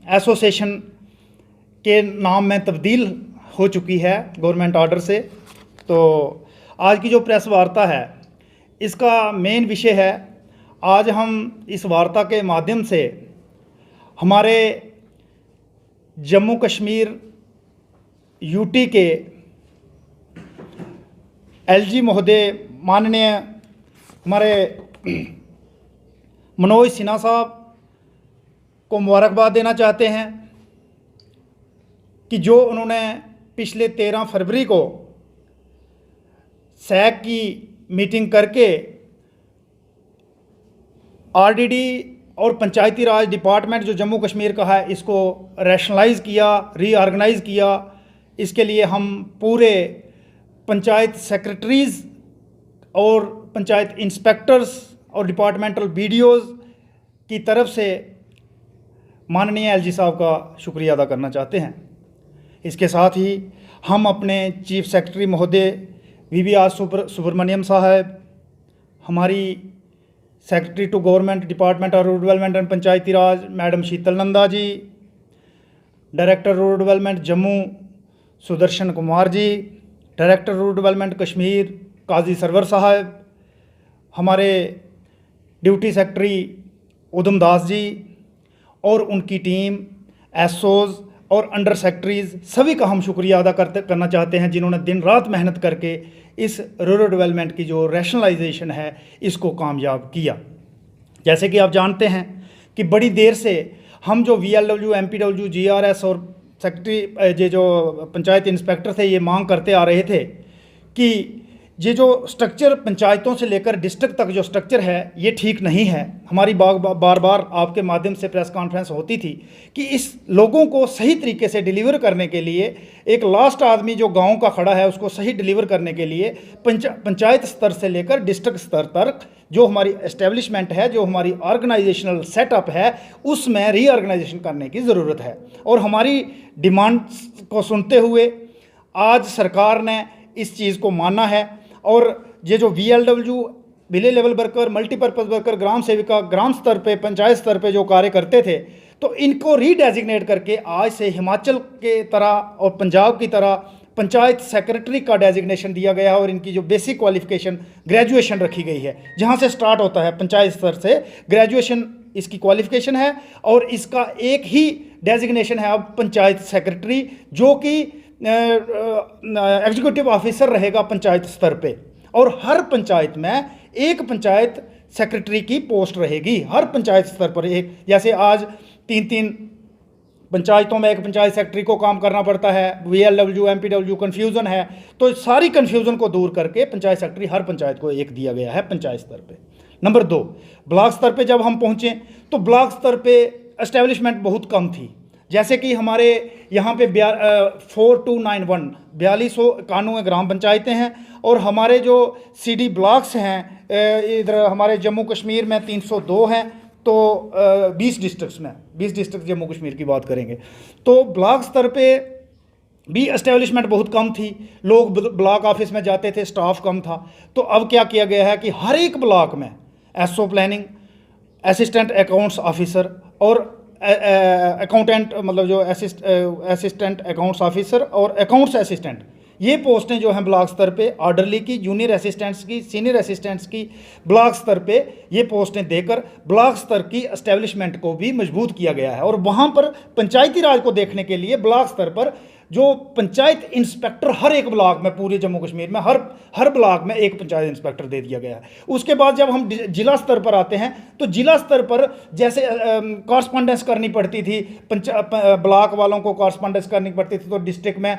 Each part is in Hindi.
एसोसिएशन के नाम में तब्दील हो चुकी है गवर्नमेंट ऑर्डर से। तो आज की जो प्रेस वार्ता है इसका मेन विषय है, आज हम इस वार्ता के माध्यम से हमारे जम्मू कश्मीर यूटी के एलजी महोदय माननीय हमारे मनोज सिन्हा साहब को मुबारकबाद देना चाहते हैं कि जो उन्होंने पिछले 13 फरवरी को सैक की मीटिंग करके आरडीडी और पंचायती राज डिपार्टमेंट जो जम्मू कश्मीर का है इसको रैशनलाइज़ किया, रीऑर्गेनाइज़ किया। इसके लिए हम पूरे पंचायत सेक्रेटरीज़ और पंचायत इंस्पेक्टर्स और डिपार्टमेंटल बीडीओज़ की तरफ से माननीय एलजी साहब का शुक्रिया अदा करना चाहते हैं। इसके साथ ही हम अपने चीफ सेक्रेटरी महोदय वीवीआर सुब्रमण्यम साहब, हमारी secretary to government department of rural development and Panchayati Raj madam Sheetal Nanda ji, director rural development Jammu Sudarshan Kumar ji, director rural development Kashmir Kazi Sarwar साहब, हमारे ड्यूटी सेक्रेटरी उधम दास जी और उनकी टीम, एसओज और अंडर सेक्रेटरीज़, सभी का हम शुक्रिया अदा करना चाहते हैं जिन्होंने दिन रात मेहनत करके इस रूरल डेवलपमेंट की जो रैशनलाइजेशन है इसको कामयाब किया। जैसे कि आप जानते हैं कि बड़ी देर से हम जो वीएलडब्ल्यू, एमपीडब्ल्यू, जीआरएस और सेक्रेटरी ये जो पंचायत इंस्पेक्टर थे ये मांग करते आ रहे थे कि ये जो स्ट्रक्चर पंचायतों से लेकर डिस्ट्रिक्ट तक जो स्ट्रक्चर है ये ठीक नहीं है। हमारी बार बार आपके माध्यम से प्रेस कॉन्फ्रेंस होती थी कि इस लोगों को सही तरीके से डिलीवर करने के लिए एक लास्ट आदमी जो गांव का खड़ा है उसको सही डिलीवर करने के लिए पंचायत स्तर से लेकर डिस्ट्रिक्ट स्तर तक जो हमारी एस्टेब्लिशमेंट है, जो हमारी ऑर्गेनाइजेशनल सेटअप है, उसमें रीऑर्गेनाइजेशन करने की ज़रूरत है। और हमारी डिमांड्स को सुनते हुए आज सरकार ने इस चीज़ को माना है और ये जो VLW, village level worker, multipurpose worker, ग्राम सेविका, ग्राम स्तर पे, पंचायत स्तर पे जो कार्य करते थे तो इनको रीडेजिग्नेट करके आज से हिमाचल के तरह और पंजाब की तरह पंचायत सेक्रेटरी का डेजिग्नेशन दिया गया है और इनकी जो बेसिक क्वालिफिकेशन ग्रेजुएशन रखी गई है, जहाँ से स्टार्ट होता है पंचायत स्तर से ग्रेजुएशन इसकी क्वालिफिकेशन है और इसका एक ही डेजिग्नेशन है अब पंचायत सेक्रेटरी, जो कि एग्जीक्यूटिव ऑफिसर रहेगा पंचायत स्तर पे। और हर पंचायत में एक पंचायत सेक्रेटरी की पोस्ट रहेगी, हर पंचायत स्तर पर एक। जैसे आज 3 पंचायतों में एक पंचायत सेक्रेटरी को काम करना पड़ता है, वीएलडब्ल्यू, एमपीडब्ल्यू कन्फ्यूज़न है, तो सारी कन्फ्यूज़न को दूर करके पंचायत सेक्रेटरी हर पंचायत को एक दिया गया है पंचायत स्तर पे। नंबर 2, ब्लॉक स्तर पे जब हम पहुँचे तो ब्लॉक स्तर पे एस्टेब्लिशमेंट बहुत कम थी। जैसे कि हमारे यहाँ पे 4291 4291 ग्राम पंचायतें हैं और हमारे जो सीडी ब्लॉक्स हैं इधर हमारे जम्मू कश्मीर में 302 हैं। तो 20 डिस्ट्रिक्ट्स में 20 डिस्ट्रिक्ट जम्मू कश्मीर की बात करेंगे तो ब्लॉक स्तर पे भी एस्टेब्लिशमेंट बहुत कम थी, लोग ब्लॉक ऑफिस में जाते थे, स्टाफ कम था। तो अब क्या किया गया है कि हर एक ब्लॉक में SO planning, assistant accounts officer और अकाउंटेंट, मतलब जो असिस्टेंट अकाउंट्स ऑफिसर और अकाउंट्स असिस्टेंट, ये पोस्टें जो हैं ब्लॉक स्तर पे ऑर्डरली की, जूनियर असिस्टेंट्स की, सीनियर असिस्टेंट्स की ब्लॉक स्तर पे ये पोस्टें देकर ब्लॉक स्तर की एस्टेब्लिशमेंट को भी मजबूत किया गया है। और वहाँ पर पंचायती राज को देखने के लिए ब्लॉक स्तर पर जो पंचायत इंस्पेक्टर हर एक ब्लॉक में, पूरे जम्मू कश्मीर में हर ब्लॉक में एक पंचायत इंस्पेक्टर दे दिया गया है। उसके बाद जब हम जिला स्तर पर आते हैं तो जिला स्तर पर जैसे कॉरस्पॉन्डेंस करनी पड़ती थी, ब्लॉक वालों को कॉरस्पॉन्डेंस करनी पड़ती थी, तो डिस्ट्रिक्ट में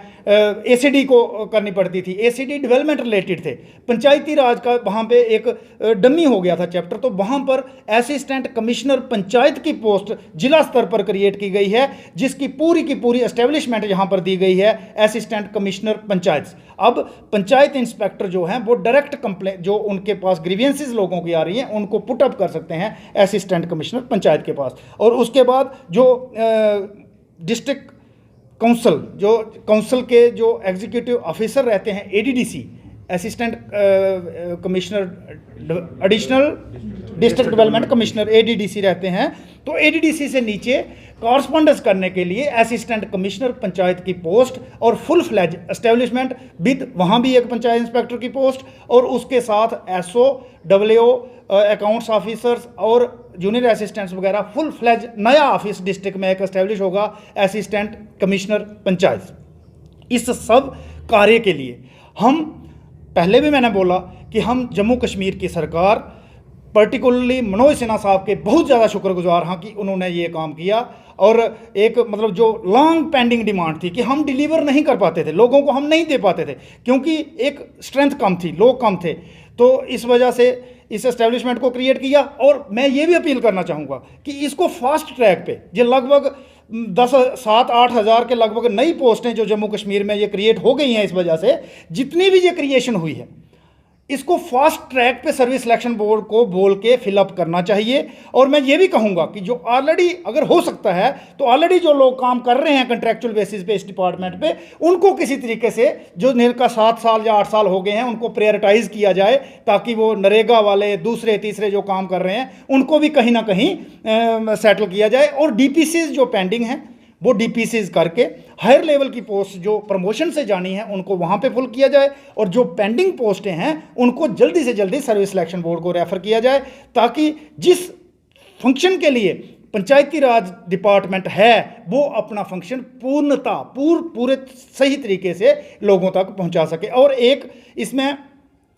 एसीडी को करनी पड़ती थी। एसीडी डेवलपमेंट रिलेटेड थे, पंचायती राज का वहाँ पे एक डमी हो गया था चैप्टर, तो वहाँ पर असिस्टेंट कमिश्नर पंचायत की पोस्ट जिला स्तर पर क्रिएट की गई है, जिसकी पूरी की पूरी एस्टेब्लिशमेंट यहाँ पर दी गई है असिस्टेंट कमिश्नर पंचायत। अब पंचायत इंस्पेक्टर जो हैं वो डायरेक्ट कंप्लेंट, जो उनके पास ग्रीवियंसेस लोगों की आ रही हैं, उनको पुट अप कर सकते हैं असिस्टेंट कमिश्नर पंचायत के पास। और उसके बाद जो डिस्ट्रिक्ट काउंसिल, जो काउंसिल के जो एग्जीक्यूटिव ऑफिसर रहते हैं, ADDC assistant commissioner additional district development commissioner ADDC रहते हैं, तो एडीडीसी से नीचे कॉरस्पॉन्डेंस करने के लिए असिस्टेंट कमिश्नर पंचायत की पोस्ट और फुल फ्लैज एस्टेब्लिशमेंट विद वहाँ भी एक पंचायत इंस्पेक्टर की पोस्ट और उसके साथ एसओ डब्ल्यूओ अकाउंट्स ऑफिसर्स और जूनियर असिस्टेंट्स वगैरह फुल फ्लैज नया ऑफिस डिस्ट्रिक्ट में एक एस्टेब्लिश होगा, असिस्टेंट कमिश्नर पंचायत। इस सब कार्य के लिए हम पहले भी मैंने बोला कि हम जम्मू कश्मीर की सरकार पर्टिकुलरली मनोज सिन्हा साहब के बहुत ज़्यादा शुक्रगुजार हाँ कि उन्होंने ये काम किया। और एक मतलब जो लॉन्ग पेंडिंग डिमांड थी कि हम डिलीवर नहीं कर पाते थे, लोगों को हम नहीं दे पाते थे क्योंकि एक स्ट्रेंथ कम थी, लोग कम थे, तो इस वजह से इस एस्टेब्लिशमेंट को क्रिएट किया। और मैं ये भी अपील करना चाहूँगा कि इसको फास्ट ट्रैक पे जो लगभग 7-8 हज़ार के लगभग नई पोस्टें जो जम्मू कश्मीर में ये क्रिएट हो गई हैं, इस वजह से जितनी भी ये क्रिएशन हुई है इसको फास्ट ट्रैक पे सर्विस सिलेक्शन बोर्ड को बोल के फिलअप करना चाहिए। और मैं ये भी कहूँगा कि जो ऑलरेडी अगर हो सकता है तो ऑलरेडी जो लोग काम कर रहे हैं कंट्रैक्चुअल बेसिस पे इस डिपार्टमेंट पे, उनको किसी तरीके से जो जिनका 7 साल या 8 साल हो गए हैं उनको प्रायोरिटाइज किया जाए ताकि वो नरेगा वाले दूसरे तीसरे जो काम कर रहे हैं उनको भी कहीं ना कहीं सेटल किया जाए। और डीपीसीज जो पेंडिंग हैं वो डीपीसीज करके हायर लेवल की पोस्ट जो प्रमोशन से जानी है उनको वहाँ पे फुल किया जाए और जो पेंडिंग पोस्टें हैं उनको जल्दी से जल्दी सर्विस सिलेक्शन बोर्ड को रेफ़र किया जाए ताकि जिस फंक्शन के लिए पंचायती राज डिपार्टमेंट है वो अपना फंक्शन पूर्णता पूरे सही तरीके से लोगों तक पहुँचा सके। और एक इसमें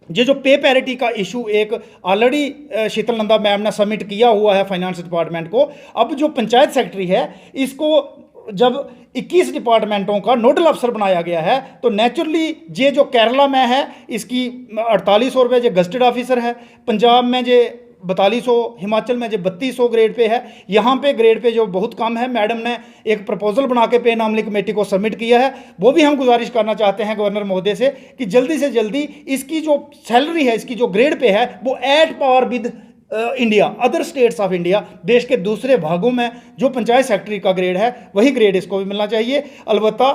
ये जो पे पैरिटी का इशू एक ऑलरेडी शीतल नंदा मैम ने सबमिट किया हुआ है फाइनेंस डिपार्टमेंट को, अब जो पंचायत सेक्रेटरी है इसको जब 21 डिपार्टमेंटों का नोडल अफसर बनाया गया है तो नेचुरली ये जो केरला में है इसकी 4800 रुपये जो गजटेड ऑफिसर है, पंजाब में जो 4200, हिमाचल में जो 3200 ग्रेड पे है, यहाँ पे ग्रेड पे जो बहुत कम है। मैडम ने एक प्रपोजल बना के पे नामली कमेटी को सबमिट किया है, वो भी हम गुजारिश करना चाहते हैं गवर्नर महोदय से कि जल्दी से जल्दी इसकी जो सैलरी है, इसकी जो ग्रेड पे है वो at par with India other states of India, देश के दूसरे भागों में जो पंचायत सेक्रेटरी का ग्रेड है वही ग्रेड इसको भी मिलना चाहिए। अलबत्ता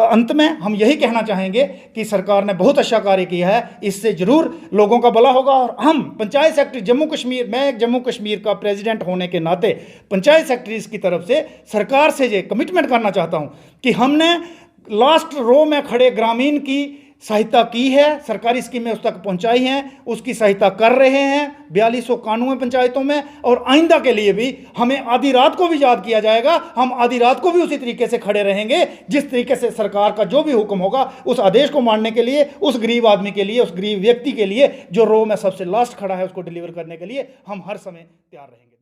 अंत में हम यही कहना चाहेंगे कि सरकार ने बहुत अच्छा कार्य किया है, इससे ज़रूर लोगों का भला होगा। और हम पंचायत सेक्रेटरी जम्मू कश्मीर, मैं जम्मू कश्मीर का प्रेसिडेंट होने के नाते पंचायत सेक्रेटरीज की तरफ से सरकार से ये कमिटमेंट करना चाहता हूँ कि हमने लास्ट रो में खड़े ग्रामीण की सहायता की है, सरकारी स्कीमें उस तक पहुंचाई हैं, उसकी सहायता कर रहे हैं 4200 कानून पंचायतों में। और आइंदा के लिए भी हमें आधी रात को भी याद किया जाएगा, हम आधी रात को भी उसी तरीके से खड़े रहेंगे जिस तरीके से सरकार का जो भी हुक्म होगा उस आदेश को मानने के लिए, उस गरीब आदमी के लिए, उस गरीब व्यक्ति के लिए जो रो में सबसे लास्ट खड़ा है उसको डिलीवर करने के लिए हम हर समय तैयार रहेंगे।